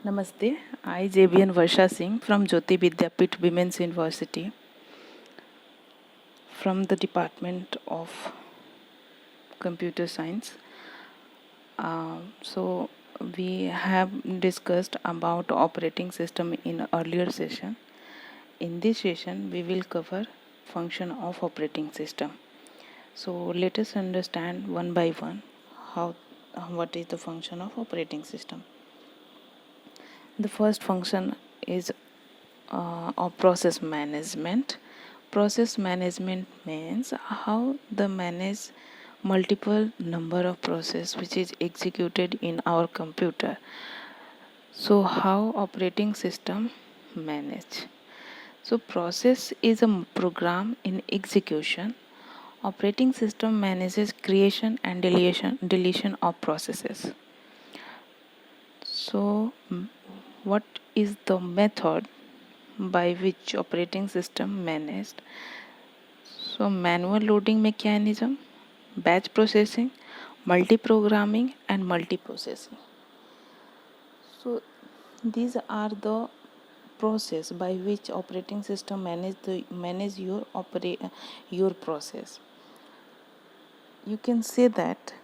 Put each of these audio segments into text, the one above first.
Namaste, I JBN Varsha Singh from Jyoti Vidyapeeth Women's University from the Department of Computer Science. So we have discussed about operating system in earlier session. In this session we will cover function of operating system. So let us understand one by one what is the function of operating system. The first function is of process management. Process management means how the manage multiple number of process which is executed in our computer. So how operating system manage? So process is a program in execution. Operating system manages creation and deletion of processes. So what is the method by which operating system managed? So manual loading mechanism, batch processing, multi-programming and multi-processing. So these are the process by which operating system manage your process. You can say that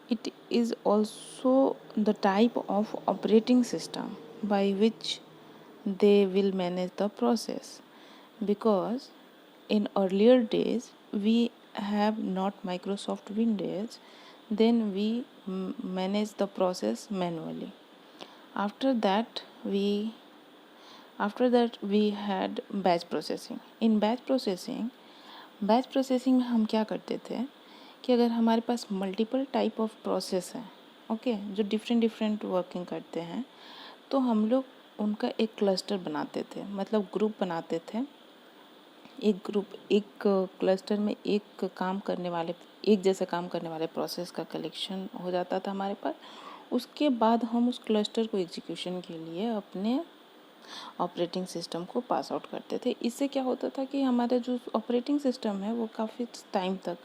it is also the type of operating system by which they will manage the process, because in earlier days we have not Microsoft Windows, then we manage the process manually. After that we had batch processing. In batch processing में हम क्या करते थे कि अगर हमारे पास multiple type of process हैं, okay, जो डिफरेंट वर्किंग करते हैं, तो हम लोग उनका एक क्लस्टर बनाते थे, मतलब ग्रुप बनाते थे। एक क्लस्टर में एक जैसे काम करने वाले प्रोसेस का कलेक्शन हो जाता था हमारे पास। उसके बाद हम उस क्लस्टर को एग्जीक्यूशन के लिए अपने ऑपरेटिंग सिस्टम को पास आउट करते थे। इससे क्या होता था कि हमारे जो ऑपरेटिंग सिस्टम है वो काफ़ी टाइम तक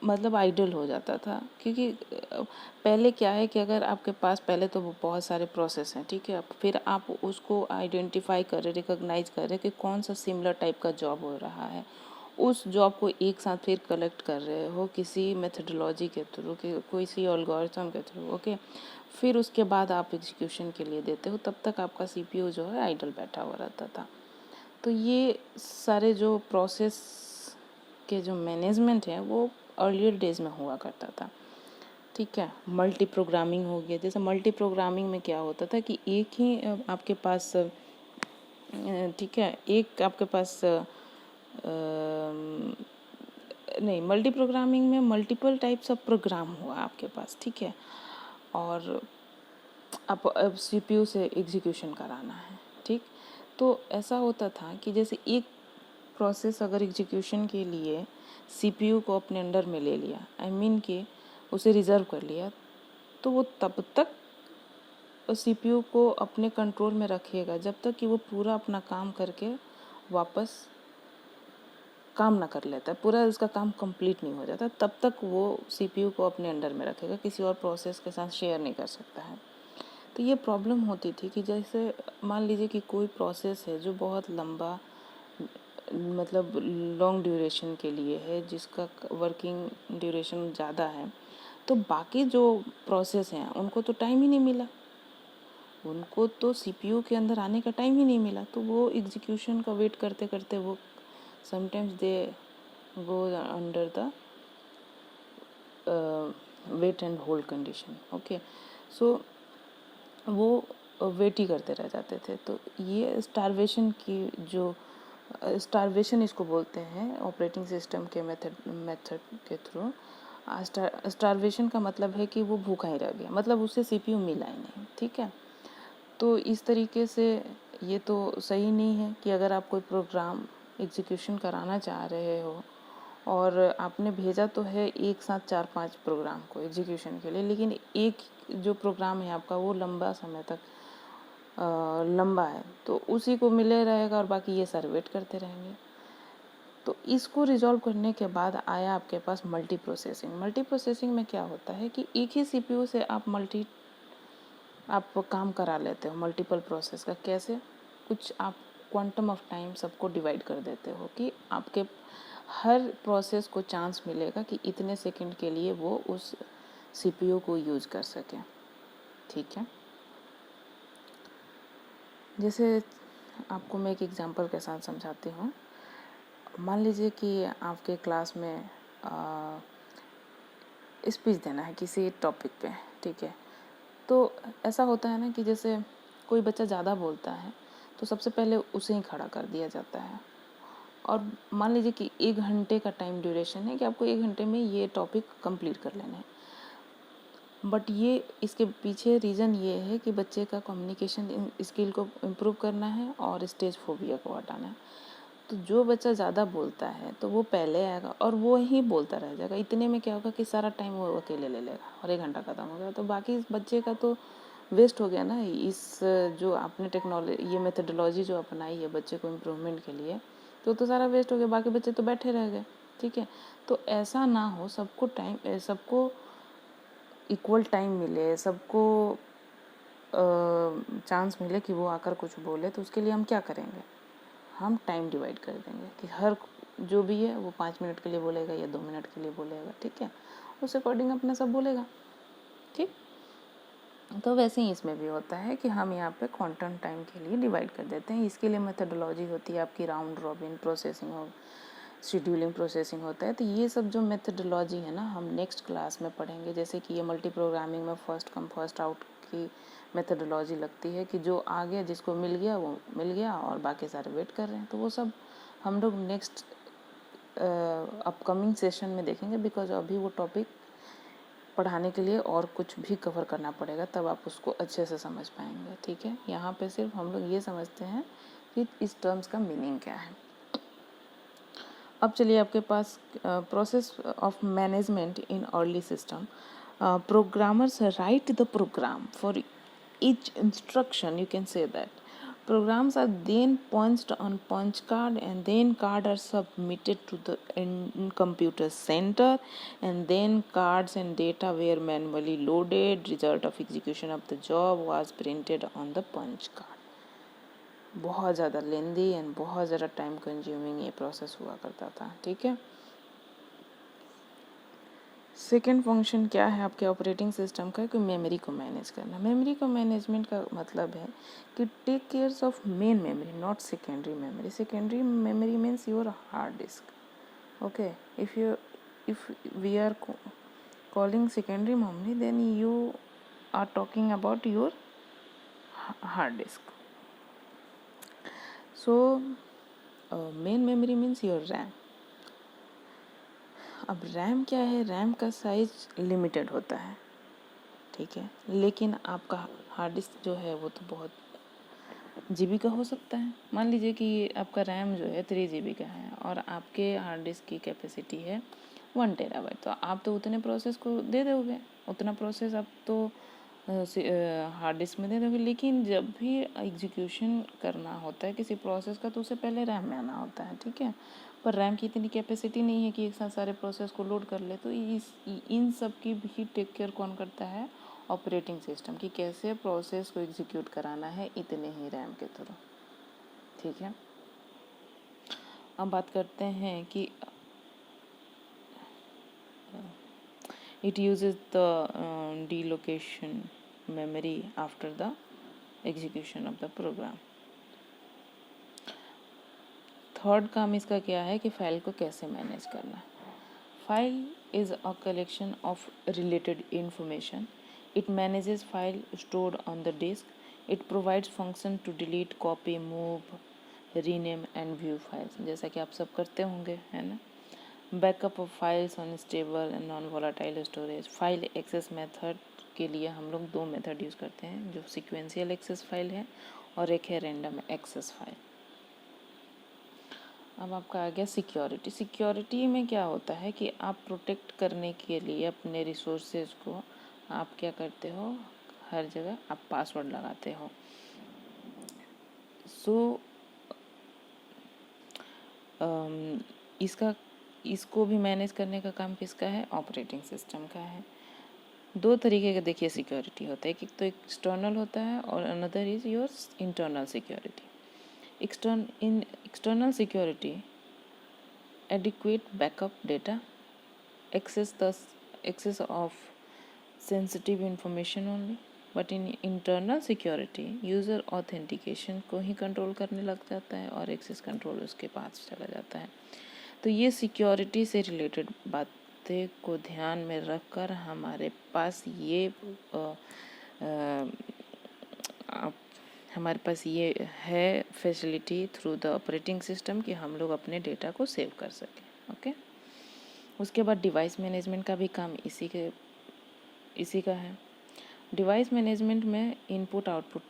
मतलब आइडल हो जाता था, क्योंकि पहले क्या है कि अगर आपके पास पहले तो बहुत सारे प्रोसेस हैं, ठीक है, फिर आप उसको आइडेंटिफाई कर रहे, रिकॉग्नाइज कर रहे कि कौन सा सिमिलर टाइप का जॉब हो रहा है, उस जॉब को एक साथ फिर कलेक्ट कर रहे हो किसी मेथडोलॉजी के थ्रू, किसी एल्गोरिथम के थ्रू, ओके, फिर उसके बाद आप एग्जीक्यूशन के लिए देते हो, तब तक आपका सीपीयू जो है आइडल बैठा हुआ रहता था। तो ये सारे जो प्रोसेस के जो मैनेजमेंट है वो अर्लियर डेज में हुआ करता था, ठीक है। मल्टी प्रोग्रामिंग हो गया। जैसे मल्टी प्रोग्रामिंग में क्या होता था कि एक ही आपके पास, ठीक है, एक आपके पास नहीं, मल्टी प्रोग्रामिंग में मल्टीपल टाइप्स ऑफ प्रोग्राम हुआ आपके पास, ठीक है, और अब सीपीयू से एग्जीक्यूशन कराना है, ठीक। तो ऐसा होता था कि जैसे एक प्रोसेस अगर एग्जीक्यूशन के लिए सीपीयू को अपने अंडर में ले लिया, आई मीन कि उसे रिज़र्व कर लिया, तो वो तब तक सीपीयू को अपने कंट्रोल में रखिएगा जब तक कि वो पूरा अपना काम करके वापस काम ना कर लेता है, पूरा उसका काम कंप्लीट नहीं हो जाता, तब तक वो सीपीयू को अपने अंडर में रखेगा, किसी और प्रोसेस के साथ शेयर नहीं कर सकता है। तो ये प्रॉब्लम होती थी कि जैसे मान लीजिए कि कोई प्रोसेस है जो बहुत लंबा, मतलब लॉन्ग ड्यूरेशन के लिए है, जिसका वर्किंग ड्यूरेशन ज़्यादा है, तो बाकी जो प्रोसेस हैं उनको तो टाइम ही नहीं मिला, उनको तो सीपीयू के अंदर आने का टाइम ही नहीं मिला, तो वो एग्जीक्यूशन का वेट करते करते वो sometimes they go under the weight and hold condition, okay. So वो वेट ही करते रह जाते थे। तो ये स्टारवेशन इसको बोलते हैं ऑपरेटिंग सिस्टम के मेथड के थ्रू। स्टारवेशन का मतलब है कि वो भूखा ही रह गया, मतलब उसे सीपीयू मिला ही नहीं, ठीक है। तो इस तरीके से ये तो सही नहीं है कि अगर आप कोई प्रोग्राम एग्जीक्यूशन कराना चाह रहे हो और आपने भेजा तो है एक साथ 4-5 प्रोग्राम को एग्जीक्यूशन के लिए, लेकिन एक जो प्रोग्राम है आपका वो लंबा समय तक लंबा है, तो उसी को मिले रहेगा और बाकी ये सारे वेट करते रहेंगे। तो इसको रिजॉल्व करने के बाद आया आपके पास मल्टी प्रोसेसिंग। मल्टी प्रोसेसिंग में क्या होता है कि एक ही सीपीयू से आप आप काम करा लेते हो मल्टीपल प्रोसेस का। कैसे? कुछ आप क्वांटम ऑफ टाइम सबको डिवाइड कर देते हो कि आपके हर प्रोसेस को चांस मिलेगा कि इतने सेकंड के लिए वो उस सीपीयू को यूज़ कर सके। ठीक है, जैसे आपको मैं एक एग्जांपल के साथ समझाती हूँ। मान लीजिए कि आपके क्लास में स्पीच देना है किसी टॉपिक पे, ठीक है। तो ऐसा होता है ना कि जैसे कोई बच्चा ज़्यादा बोलता है तो सबसे पहले उसे ही खड़ा कर दिया जाता है, और मान लीजिए कि 1 घंटे का टाइम ड्यूरेशन है कि आपको 1 घंटे में ये टॉपिक कंप्लीट कर लेना है। बट ये इसके पीछे रीज़न ये है कि बच्चे का कम्युनिकेशन स्किल को इम्प्रूव करना है और स्टेज फोबिया को हटाना है। तो जो बच्चा ज़्यादा बोलता है तो वो पहले आएगा और वो ही बोलता रह जाएगा। इतने में क्या होगा कि सारा टाइम वो अकेले ले लेगा और 1 घंटा ख़त्म हो गया। तो बाकी इस बच्चे का तो वेस्ट हो गया ना। इस जो आपने टेक्नोलॉजी ये मेथडोलॉजी जो अपनाई है बच्चे को इम्प्रूवमेंट के लिए, तो सारा वेस्ट हो गया। बाकी बच्चे तो बैठे रह गए। ठीक है, तो ऐसा ना हो, सबको इक्वल टाइम मिले, सबको चांस मिले कि वो आकर कुछ बोले। तो उसके लिए हम क्या करेंगे? हम टाइम डिवाइड कर देंगे कि हर जो भी है वो 5 मिनट के लिए बोलेगा या 2 मिनट के लिए बोलेगा। ठीक है, उस अकॉर्डिंग अपना सब बोलेगा। ठीक, तो वैसे ही इसमें भी होता है कि हम यहाँ पे क्वांटम टाइम के लिए डिवाइड कर देते हैं। इसके लिए मेथडोलॉजी होती है आपकी, राउंड रॉबिन प्रोसेसिंग हो, शेड्यूलिंग प्रोसेसिंग होता है। तो ये सब जो मेथडोलॉजी है ना, हम नेक्स्ट क्लास में पढ़ेंगे। जैसे कि ये मल्टी प्रोग्रामिंग में फर्स्ट कम फर्स्ट आउट की मेथडोलॉजी लगती है कि जो आ गया, जिसको मिल गया वो मिल गया और बाकी सारे वेट कर रहे हैं। तो वो सब हम लोग नेक्स्ट अपकमिंग सेशन में देखेंगे, बिकॉज अभी वो टॉपिक पढ़ाने के लिए और कुछ भी कवर करना पड़ेगा, तब आप उसको अच्छे से समझ पाएंगे। ठीक है, यहाँ पे सिर्फ हम लोग ये समझते हैं कि इस टर्म्स का मीनिंग क्या है। अब चलिए आपके पास process of management in early system. Programmers write the program for each instruction, you can say that. Programs are then punched on punch card, and then card are submitted to the computer center, and then cards and data were manually loaded. Result of execution of the job was printed on the punch card. बहुत ज़्यादा लेंदी and बहुत ज़्यादा time consuming ये process हुआ करता था। ठीक है, सेकेंड फंक्शन क्या है आपके ऑपरेटिंग सिस्टम का? कि मेमोरी को मैनेज करना। मेमोरी को मैनेजमेंट का मतलब है कि take cares of main memory, not secondary memory. Secondary memory means your hard disk. Okay, if we are calling secondary memory, then you are talking about your hard disk. So main memory means your RAM. अब RAM क्या है? RAM का size limited होता है, ठीक है, लेकिन आपका हार्ड डिस्क जो है वो तो बहुत जीबी का हो सकता है। मान लीजिए कि आपका रैम जो है 3 GB का है और आपके हार्ड डिस्क की कैपेसिटी है 1 TB, तो आप तो उतने प्रोसेस को दे दोगे, उतना प्रोसेस आप तो हार्ड डिस्क में दे दोगे। लेकिन जब भी एग्जीक्यूशन करना होता है किसी प्रोसेस का तो उसे पहले रैम में आना होता है। ठीक है, पर रैम की इतनी कैपेसिटी नहीं है कि एक साथ सारे प्रोसेस को लोड कर ले। तो इन सब की भी टेक केयर कौन करता है? ऑपरेटिंग सिस्टम, की कैसे प्रोसेस को एग्जीक्यूट कराना है इतने ही रैम के थ्रू। ठीक है, अब बात करते हैं कि it uses the delocation memory after the execution of the program. Third काम इसका क्या है कि फाइल को कैसे मैनेज करना। File is a collection of related information. It manages file stored on the disk. It provides function to delete, copy, move, rename and view files, जैसा कि आप सब करते होंगे, है ना। Backup of files on stable and non volatile storage. File access method के लिए हम लोग 2 मेथड यूज़ करते हैं, जो सिक्वेंशियल एक्सेस फाइल है और एक है रैंडम एक्सेस फाइल। अब आपका आ गया सिक्योरिटी। सिक्योरिटी में क्या होता है कि आप प्रोटेक्ट करने के लिए अपने रिसोर्सेज को आप क्या करते हो? हर जगह आप पासवर्ड लगाते हो। सो इसको भी मैनेज करने का काम किसका है? ऑपरेटिंग सिस्टम का है। दो तरीके का देखिए सिक्योरिटी होता है, एक तो एक्सटर्नल होता है और another is your internal security. In external security adequate backup data, access of sensitive information only, but in internal security user authentication को ही कंट्रोल करने लग जाता है और एक्सेस कंट्रोल उसके पास चला जाता है। तो ये सिक्योरिटी से रिलेटेड बातें को ध्यान में रखकर हमारे पास ये हमारे पास ये है facility through the operating system कि हम लोग अपने डेटा को सेव कर सकें। ओके, उसके बाद डिवाइस मैनेजमेंट का भी काम इसी का है। डिवाइस मैनेजमेंट में इनपुट आउटपुट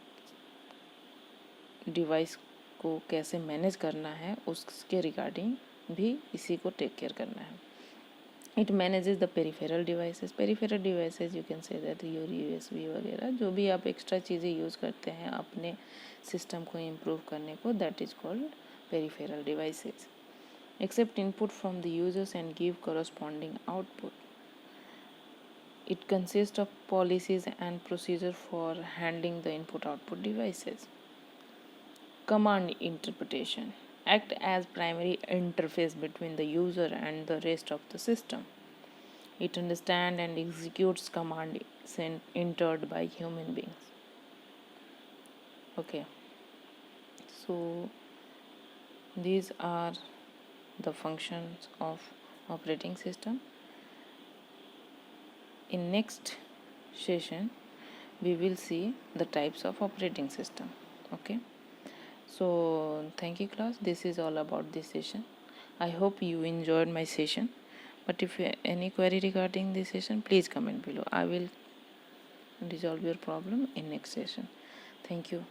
डिवाइस को कैसे मैनेज करना है उसके रिगार्डिंग भी इसी को टेक केयर करना है। It manages the peripheral devices you can say that your USB वगैरह जो भी आप एक्स्ट्रा चीज़ें यूज़ करते हैं अपने सिस्टम को इम्प्रूव करने को, that is called peripheral devices. Except input from the users and give corresponding output. It consists of policies and procedure for handling the input-output devices. Command interpretation act as primary interface between the user and the rest of the system. It understands and executes command entered by human beings. Okay, so these are the functions of operating system. In next session we will see the types of operating system. Okay, so thank you class, this is all about this session. I hope you enjoyed my session, but if you have any query regarding this session, please comment below. I will resolve your problem in next session. Thank you.